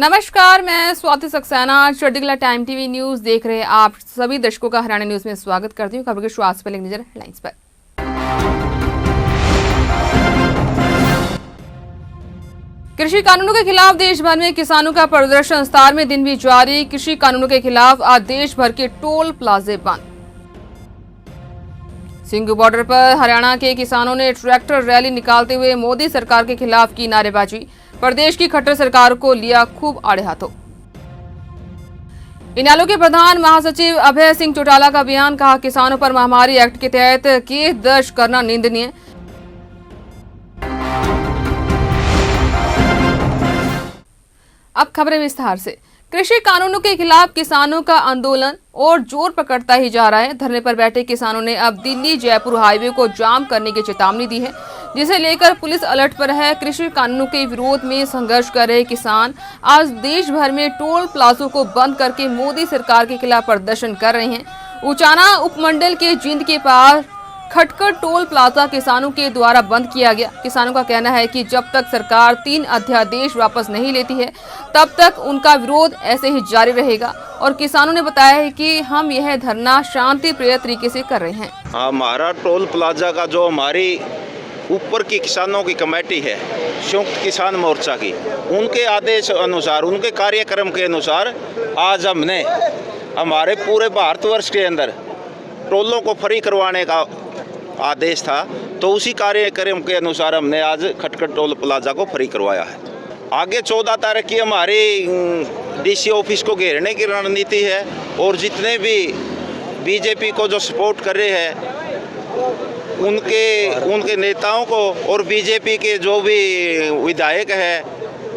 नमस्कार, मैं स्वाति सक्सेना। चढ़ियाला टाइम टीवी न्यूज देख रहे आप सभी दर्शकों का हरियाणा न्यूज में स्वागत करती हूँ। खबर की शुरुआत से पहले एक नजर हेडलाइंस पर। कृषि कानूनों के खिलाफ देश भर में किसानों का प्रदर्शन, 17वें दिन भी जारी। कृषि कानूनों के खिलाफ आज देश भर के टोल प्लाजे बंद। सिंघू बॉर्डर पर हरियाणा के किसानों ने ट्रैक्टर रैली निकालते हुए मोदी सरकार के खिलाफ की नारेबाजी। प्रदेश की खट्टर सरकार को लिया खूब आड़े हाथों। इनेलो के प्रधान महासचिव अभय सिंह चौटाला का बयान, कहा किसानों पर महामारी एक्ट के तहत केस दर्ज करना निंदनीय। अब खबरें विस्तार से। कृषि कानूनों के खिलाफ किसानों का आंदोलन और जोर पकड़ता ही जा रहा है। धरने पर बैठे किसानों ने अब दिल्ली जयपुर हाईवे को जाम करने की चेतावनी दी है, जिसे लेकर पुलिस अलर्ट पर है। कृषि कानूनों के विरोध में संघर्ष कर रहे किसान आज देश भर में टोल प्लाजों को बंद करके मोदी सरकार के खिलाफ प्रदर्शन कर रहे हैं। उचाना उपमंडल के जिंद के पास खटकर टोल प्लाजा किसानों के द्वारा बंद किया गया। किसानों का कहना है कि जब तक सरकार 3 अध्यादेश वापस नहीं लेती है, तब तक उनका विरोध ऐसे ही जारी रहेगा। और किसानों ने बताया है कि हम यह धरना शांति प्रिय तरीके से कर रहे हैं। हमारा टोल प्लाजा का जो हमारी ऊपर की किसानों की कमेटी है, संयुक्त किसान मोर्चा की, उनके आदेश अनुसार, उनके कार्यक्रम के अनुसार आज हमने हमारे पूरे भारतवर्ष के अंदर टोलों को फ्री करवाने का आदेश था, तो उसी कार्यक्रम के अनुसार हमने आज खटखट टोल प्लाजा को फ्री करवाया है। आगे 14 तारीख की हमारी डीसी ऑफिस को घेरने की रणनीति है और जितने भी बीजेपी को जो सपोर्ट कर रहे हैं उनके नेताओं को और बीजेपी के जो भी विधायक है,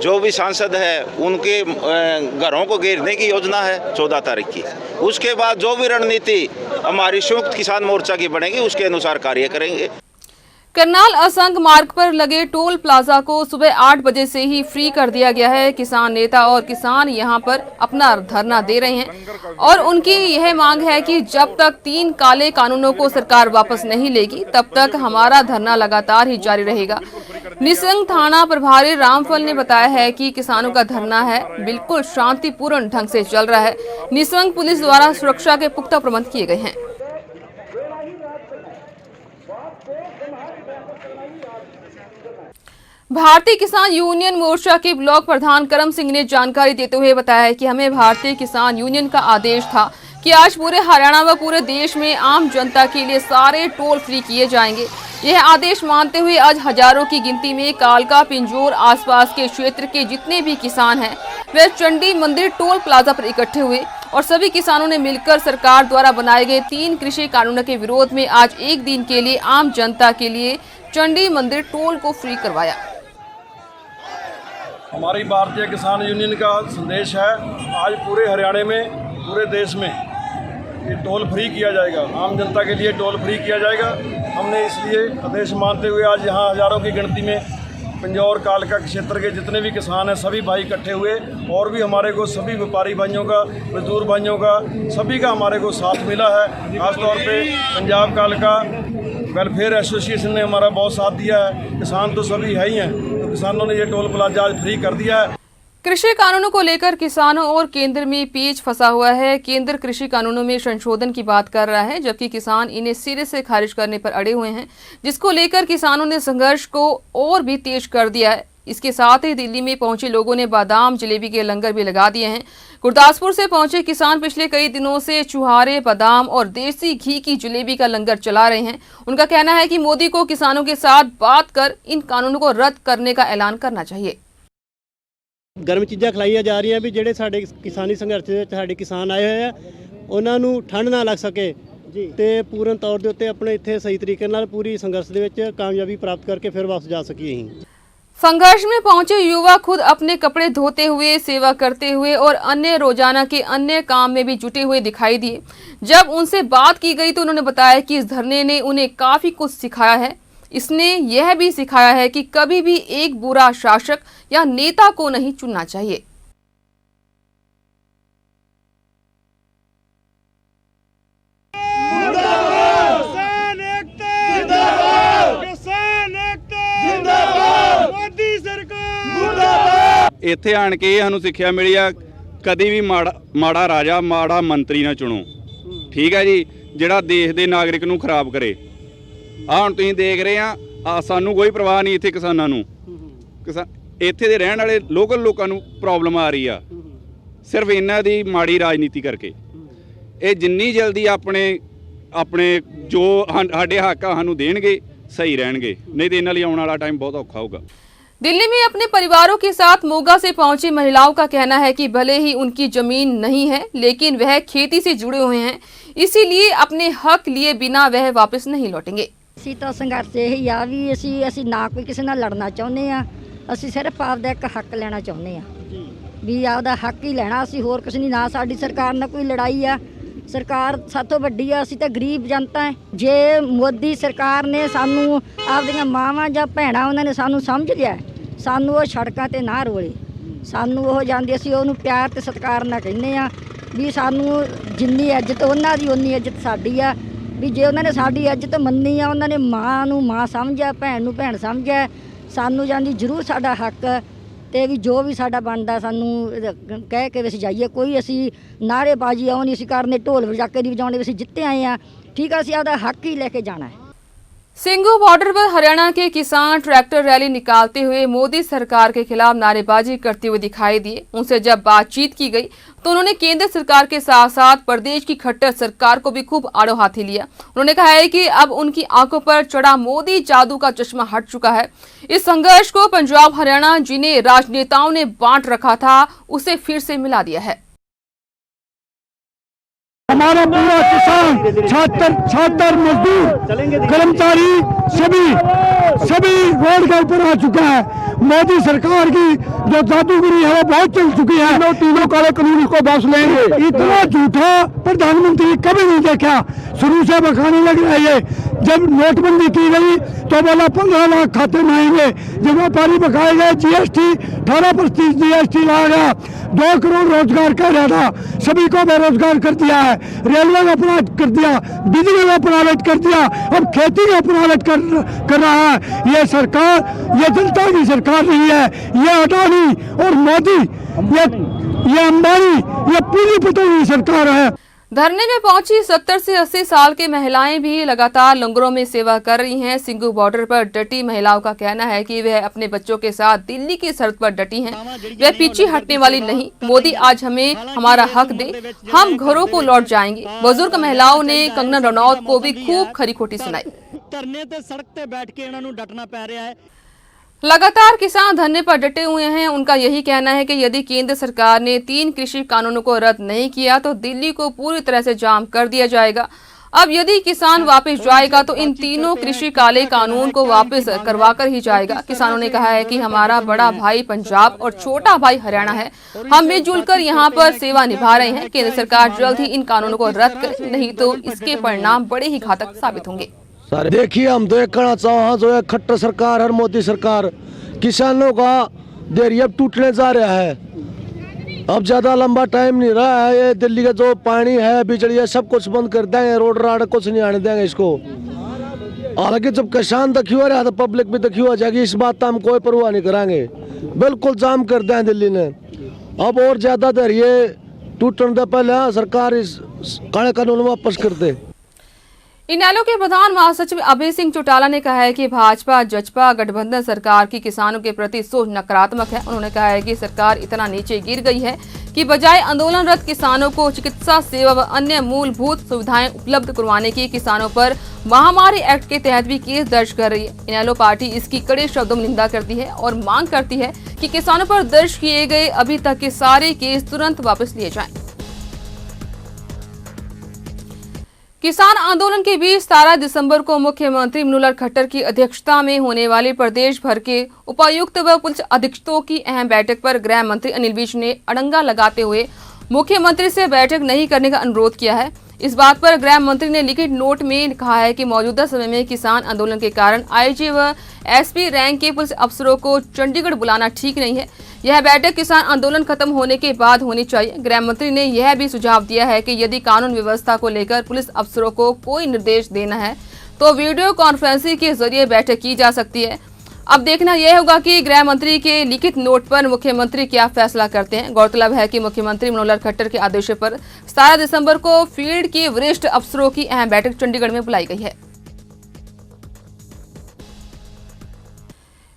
जो भी सांसद है, उनके घरों को घेरने की योजना है 14 तारीख की। उसके बाद जो भी रणनीति हमारी संयुक्त किसान मोर्चा की बनेगी, उसके अनुसार कार्य करेंगे। करनाल असंग मार्ग पर लगे टोल प्लाजा को सुबह 8 बजे से ही फ्री कर दिया गया है। किसान नेता और किसान यहां पर अपना धरना दे रहे हैं और उनकी यह मांग है कि जब तक 3 काले कानूनों को सरकार वापस नहीं लेगी, तब तक हमारा धरना लगातार ही जारी रहेगा। निसंग थाना प्रभारी रामफल ने बताया है कि किसानों का धरना है बिल्कुल शांतिपूर्ण ढंग से चल रहा है। निसंग पुलिस द्वारा सुरक्षा के पुख्ता प्रबंध किए गए हैं। भारतीय किसान यूनियन मोर्चा के ब्लॉक प्रधान करम सिंह ने जानकारी देते हुए बताया कि हमें भारतीय किसान यूनियन का आदेश था कि आज पूरे हरियाणा व पूरे देश में आम जनता के लिए सारे टोल फ्री किए जाएंगे। यह आदेश मानते हुए आज हजारों की गिनती में कालका, पिंजौर आसपास के क्षेत्र के जितने भी किसान हैं, वे चंडी मंदिर टोल प्लाजा पर इकट्ठे हुए और सभी किसानों ने मिलकर सरकार द्वारा बनाए गए 3 कृषि कानूनों के विरोध में आज एक दिन के लिए आम जनता के लिए चंडी मंदिर टोल को फ्री करवाया। हमारी भारतीय किसान यूनियन का संदेश है, आज पूरे हरियाणा में, पूरे देश में ये टोल फ्री किया जाएगा। आम जनता के लिए टोल फ्री किया जाएगा। हमने इसलिए आदेश मानते हुए आज यहाँ हजारों की गिनती में पिंजौर कालका क्षेत्र के जितने भी किसान हैं, सभी भाई इकट्ठे हुए और भी हमारे को सभी व्यापारी भाइयों का, मजदूर भाइयों का, सभी का हमारे को साथ मिला है। खासतौर पे पंजाब कालका वेलफेयर एसोसिएशन ने हमारा बहुत साथ दिया है। किसान तो सभी है ही हैं, तो किसानों ने ये टोल प्लाजा आज फ्री कर दिया है। कृषि कानूनों को लेकर किसानों और केंद्र में पेच फंसा हुआ है। केंद्र कृषि कानूनों में संशोधन की बात कर रहा है, जबकि किसान इन्हें सिरे से खारिज करने पर अड़े हुए हैं, जिसको लेकर किसानों ने संघर्ष को और भी तेज कर दिया है। इसके साथ ही दिल्ली में पहुंचे लोगों ने बादाम जलेबी के लंगर भी लगा दिए हैं। गुरदासपुर से पहुंचे किसान पिछले कई दिनों से चुहारे, बादाम और देसी घी की जलेबी का लंगर चला रहे हैं। उनका कहना है कि मोदी को किसानों के साथ बात कर इन कानूनों को रद्द करने का ऐलान करना चाहिए। गर्म चीज़ां खिलाईਆਂ जा रही भी ਜਿਹੜੇ ਸਾਡੇ ਕਿਸਾਨੀ ਸੰਘਰਸ਼ ਦੇ ਵਿੱਚ ਸਾਡੇ ਕਿਸਾਨ ਆਏ ਹੋਏ ਆ, ਉਹਨਾਂ ਨੂੰ ਠੰਡ ਨਾ ਲੱਗ ਸਕੇ ਤੇ ਪੂਰਨ ਤੌਰ ਦੇ ਉੱਤੇ ਆਪਣੇ ਇੱਥੇ ਸਹੀ ਤਰੀਕੇ ਨਾਲ ਪੂਰੀ ਸੰਘਰਸ਼ ਦੇ ਵਿੱਚ ਕਾਮਯਾਬੀ ਪ੍ਰਾप्त करके फिर वापस जा सकी। संघर्ष में पहुंचे युवा खुद अपने कपड़े धोते हुए, सेवा करते हुए और अन्य रोजाना के अन्य काम में भी जुटे हुए दिखाई दिए। जब उनसे बात की गई तो उन्होंने बताया कि इस धरने ने उन्हें काफी कुछ सिखाया है। इसने यह भी सिखाया है कि कभी भी एक बुरा शासक या नेता को नहीं चुनना चाहिए। ਇੱਥੇ ਆਣ ਕੇ ਸਾਨੂੰ ਸਿੱਖਿਆ ਮਿਲੀ ਆ ਕਦੀ ਵੀ ਮਾੜਾ ਰਾਜਾ ਮਾੜਾ ਮੰਤਰੀ ਨਾ ਚੁਣੋ। ਠੀਕ ਹੈ ਜੀ, ਜਿਹੜਾ ਦੇਸ਼ ਦੇ ਨਾਗਰਿਕ ਨੂੰ ਖਰਾਬ ਕਰੇ। ਆ ਹੁਣ ਤੁਸੀਂ ਦੇਖ ਰਹੇ ਆ ਸਾਨੂੰ ਕੋਈ ਪਰਵਾਹ ਨਹੀਂ ਇੱਥੇ ਕਿਸਾਨਾਂ ਨੂੰ। ਇੱਥੇ ਦੇ ਰਹਿਣ ਵਾਲੇ ਲੋਕਲ ਲੋਕਾਂ ਨੂੰ ਪ੍ਰੋਬਲਮ ਆ ਰਹੀ ਆ ਸਿਰਫ ਇਹਨਾਂ ਦੀ ਮਾੜੀ ਰਾਜਨੀਤੀ ਕਰਕੇ। ਇਹ ਜਿੰਨੀ ਜਲਦੀ ਆਪਣੇ ਜੋ ਸਾਡੇ ਹੱਕ ਆ ਸਾਨੂੰ ਦੇਣਗੇ सही रहेंगे, नहीं तो इन्हें आने वाला टाइम बहुत औखा होगा। दिल्ली में अपने परिवारों के साथ मोगा से पहुंची महिलाओं का कहना है कि भले ही उनकी जमीन नहीं है लेकिन वह खेती से जुड़े हुए हैं, इसीलिए अपने हक लिए बिना वह वापस नहीं लौटेंगे। ਅਸੀਂ ਤਾਂ ਸੰਘਰਸ਼ ਇਹੀ ਆ ਵੀ ਅਸੀਂ ਨਾ ਕੋਈ ਕਿਸੇ ਨਾਲ ਲੜਨਾ ਚਾਹੁੰਦੇ ਆ, ਅਸੀਂ ਸਿਰਫ ਆਪਦਾ ਇੱਕ ਹੱਕ ਲੈਣਾ ਚਾਹੁੰਦੇ ਆ ਵੀ ਆਪਦਾ ਹੱਕ ਹੀ ਲੈਣਾ। ਅਸੀਂ ਹੋਰ ਕੁਝ ਨਹੀਂ, ਨਾ ਸਾਡੀ ਸਰਕਾਰ ਨਾਲ ਕੋਈ ਲੜਾਈ ਆ। ਸਰਕਾਰ ਸਾਤੋਂ ਵੱਡੀ ਆ, ਅਸੀਂ ਤਾਂ ਗਰੀਬ ਜਨਤਾ ਹੈ। ਜੇ ਮੋਦੀ ਸਰਕਾਰ ਨੇ ਸਾਨੂੰ ਆਪਦੀਆਂ ਮਾਵਾਂ ਜਾਂ ਭੈਣਾਂ ਉਹਨਾਂ ਨੇ ਸਾਨੂੰ ਸਮਝ ਲਿਆ, ਸਾਨੂੰ ਉਹ ਸੜਕਾਂ ਤੇ ਨਾ ਰੋਲੇ, ਸਾਨੂੰ ਉਹ ਜਾਂਦੇ, ਅਸੀਂ ਉਹਨੂੰ ਪਿਆਰ ਤੇ ਸਤਿਕਾਰ ਨਾਲ ਕਹਿੰਦੇ ਆ ਵੀ ਸਾਨੂੰ ਜਿੰਨੀ ਇੱਜ਼ਤ ਉਹਨਾਂ ਦੀ ਉਨੀ ਇੱਜ਼ਤ ਸਾਡੀ ਆ। ਵੀ ਜੇ ਉਹਨਾਂ ਨੇ ਸਾਡੀ ਇੱਜ਼ਤ ਮੰਨੀ ਆ, ਉਹਨਾਂ ਨੇ ਮਾਂ ਨੂੰ ਮਾਂ ਸਮਝਿਆ, ਭੈਣ ਨੂੰ ਭੈਣ ਸਮਝਿਆ, ਸਾਨੂੰ ਜਾਂਦੀ ਜ਼ਰੂਰ ਸਾਡਾ ਹੱਕ ਤੇ ਵੀ ਜੋ ਵੀ ਸਾਡਾ ਬਣਦਾ ਸਾਨੂੰ ਕਹਿ ਕੇ ਅਸੀਂ ਜਾਈਏ। ਕੋਈ ਅਸੀਂ ਨਾਅਰੇਬਾਜ਼ੀ ਆਉ ਨਹੀਂ ਅਸੀਂ ਕਰਨੇ, ਢੋਲ ਵਜਾਕੇ ਨਹੀਂ ਵਜਾਉਣੇ, ਅਸੀਂ ਜਿੱਤੇ ਆਏ ਆ। ठीक है, ਅਸੀਂ ਆਪਦਾ हक ही लेके जाना है। सिंघू बॉर्डर पर हरियाणा के किसान ट्रैक्टर रैली निकालते हुए मोदी सरकार के खिलाफ नारेबाजी करते हुए दिखाई दिए। उनसे जब बातचीत की गई तो उन्होंने केंद्र सरकार के साथ साथ प्रदेश की खट्टर सरकार को भी खूब आड़ो हाथी लिया। उन्होंने कहा है कि अब उनकी आंखों पर चढ़ा मोदी जादू का चश्मा हट चुका है। इस संघर्ष को पंजाब हरियाणा जिन्हें राजनेताओं ने बांट रखा था उसे फिर से मिला दिया है। हमारा पूरा किसान, छात्र, मजदूर, कर्मचारी सभी रोड के ऊपर आ चुका है। मोदी सरकार की जो जादूगरी है वो बहुत चल चुकी है। तीनों काले कानून को वापस लेंगे। इतना झूठा प्रधानमंत्री कभी नहीं देखा। शुरू से बखाने लग रहा है। जब नोटबंदी की गई तो बोला 15 लाख खाते में आएंगे। जब व्यापारी बकाए गए GST 18% GST ला गया। 2 करोड़ रोजगार कह रहा था, सभी को बेरोजगार कर दिया है। रेलवे को अपना कर दिया, बिजली को अपना कर दिया, अब खेती को अपना कर रहा है। ये सरकार, ये जनता की सरकार नहीं है। ये अडानी और मोदी, ये अंबानी, ये पूरी पतंगी सरकार है। धरने में पहुंची 70 से 80 साल की महिलाएं भी लगातार लंगरों में सेवा कर रही हैं। सिंघू बॉर्डर पर डटी महिलाओं का कहना है कि वह अपने बच्चों के साथ दिल्ली की सरहद पर डटी हैं। वह पीछे हटने वाली नहीं। मोदी आज हमें हमारा हक दे, हम घरों को लौट जाएंगे। बुजुर्ग महिलाओं ने कंगना रनौत को भी खूब खरी खोटी सुनाई। धरने ते सड़क ते बैठ के इन्हां नूं डटना पै रहा है। लगातार किसान धरने पर डटे हुए हैं। उनका यही कहना है कि यदि केंद्र सरकार ने 3 कृषि कानूनों को रद्द नहीं किया तो दिल्ली को पूरी तरह से जाम कर दिया जाएगा। अब यदि किसान वापस जाएगा तो इन तीनों कृषि काले कानून को वापस करवा कर ही जाएगा। किसानों ने कहा है कि हमारा बड़ा भाई पंजाब और छोटा भाई हरियाणा है, हम मिलजुल कर यहाँ पर सेवा निभा रहे हैं। केंद्र सरकार जल्द ही इन कानूनों को रद्द करे, नहीं तो इसके परिणाम बड़े ही घातक साबित होंगे। देखिए, हम तो एक कहना चाहो जो है खट्टर सरकार और मोदी सरकार किसानों का धैर्य टूटने जा रहा है। अब ज्यादा लंबा टाइम नहीं रहा है। ये दिल्ली का जो पानी है, बिजली है, सब कुछ बंद कर देंगे। रोड राड कुछ नहीं आने देंगे इसको। हालांकि जब किसान दुखी हो रहा है तो पब्लिक भी दुखी हो जाएगी। इस बात का हम कोई परवाह नहीं करांगे। बिल्कुल जाम कर दें दिल्ली ने। अब और ज्यादा धैर्य टूटने से पहले सरकार इस काले कानून वापस कर दे। इनेलो के प्रधान महासचिव अभय सिंह चौटाला ने कहा है कि भाजपा जजपा गठबंधन सरकार की किसानों के प्रति सोच नकारात्मक है। उन्होंने कहा है कि सरकार इतना नीचे गिर गई है कि बजाय आंदोलनरत किसानों को चिकित्सा सेवा व अन्य मूलभूत सुविधाएं उपलब्ध करवाने की किसानों पर महामारी एक्ट के तहत भी केस दर्ज कर रही है। इनेलो पार्टी इसकी कड़े शब्दों में निंदा करती है और मांग करती है कि किसानों पर दर्ज किए गए अभी तक के सारे केस तुरंत वापस लिए जाएं। किसान आंदोलन के बीच 17 दिसंबर को मुख्यमंत्री मनोहर खट्टर की अध्यक्षता में होने वाली प्रदेश भर के उपायुक्त व पुलिस अधीक्षकों की अहम बैठक पर गृह मंत्री अनिल विज ने अड़ंगा लगाते हुए मुख्यमंत्री से बैठक नहीं करने का अनुरोध किया है। इस बात पर गृह मंत्री ने लिखित नोट में कहा है कि मौजूदा समय में किसान आंदोलन के कारण IG व SP रैंक के पुलिस अफसरों को चंडीगढ़ बुलाना ठीक नहीं है। यह बैठक किसान आंदोलन खत्म होने के बाद होनी चाहिए। गृह मंत्री ने यह भी सुझाव दिया है कि यदि कानून व्यवस्था को लेकर पुलिस अफसरों को कोई निर्देश देना है तो वीडियो कॉन्फ्रेंसिंग के जरिए बैठक की जा सकती है। अब देखना यह होगा कि गृह मंत्री के लिखित नोट पर मुख्यमंत्री क्या फैसला करते हैं। गौरतलब है कि मुख्यमंत्री मनोहर खट्टर के आदेश पर 17 दिसंबर को फील्ड के वरिष्ठ अफसरों की अहम बैठक चंडीगढ़ में बुलाई गई है।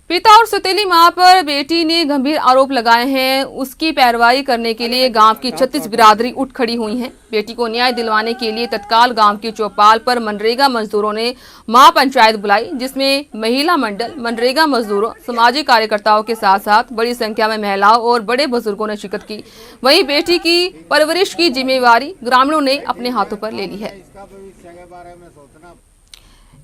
पिता और सौतेली मां पर बेटी ने गंभीर आरोप लगाए हैं। उसकी पैरवाई करने के लिए गांव की 36 बिरादरी उठ खड़ी हुई है। बेटी को न्याय दिलवाने के लिए तत्काल गांव की चौपाल पर मनरेगा मजदूरों ने महापंचायत बुलाई, जिसमें महिला मंडल, मनरेगा मजदूरों, सामाजिक कार्यकर्ताओं के साथ साथ बड़ी संख्या में महिलाओं और बड़े बुजुर्गों ने शिरकत की। वहीं बेटी की परवरिश की जिम्मेवारी ग्रामीणों ने अपने हाथों पर ले ली है।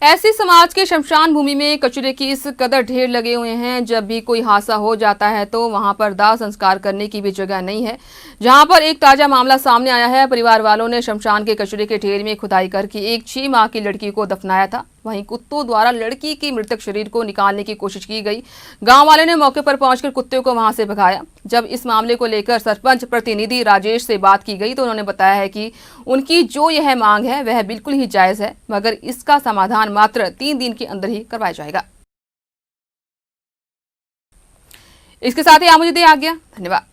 ऐसी समाज के शमशान भूमि में कचरे की इस कदर ढेर लगे हुए हैं। जब भी कोई हादसा हो जाता है तो वहां पर दाह संस्कार करने की भी जगह नहीं है। जहां पर एक ताजा मामला सामने आया है। परिवार वालों ने शमशान के कचरे के ढेर में खुदाई करके एक 6 माह की लड़की को दफनाया था। वहीं कुत्तों द्वारा लड़की की मृतक शरीर को निकालने की कोशिश की गई। गांव वालों ने मौके पर पहुंचकर कुत्ते को वहां से भगाया। जब इस मामले को लेकर सरपंच प्रतिनिधि राजेश से बात की गई तो उन्होंने बताया है कि उनकी जो यह मांग है वह बिल्कुल ही जायज है, मगर इसका समाधान मात्र 3 दिन के अंदर ही करवाया जाएगा। इसके साथ ही आप मुझे दे आ गया। धन्यवाद।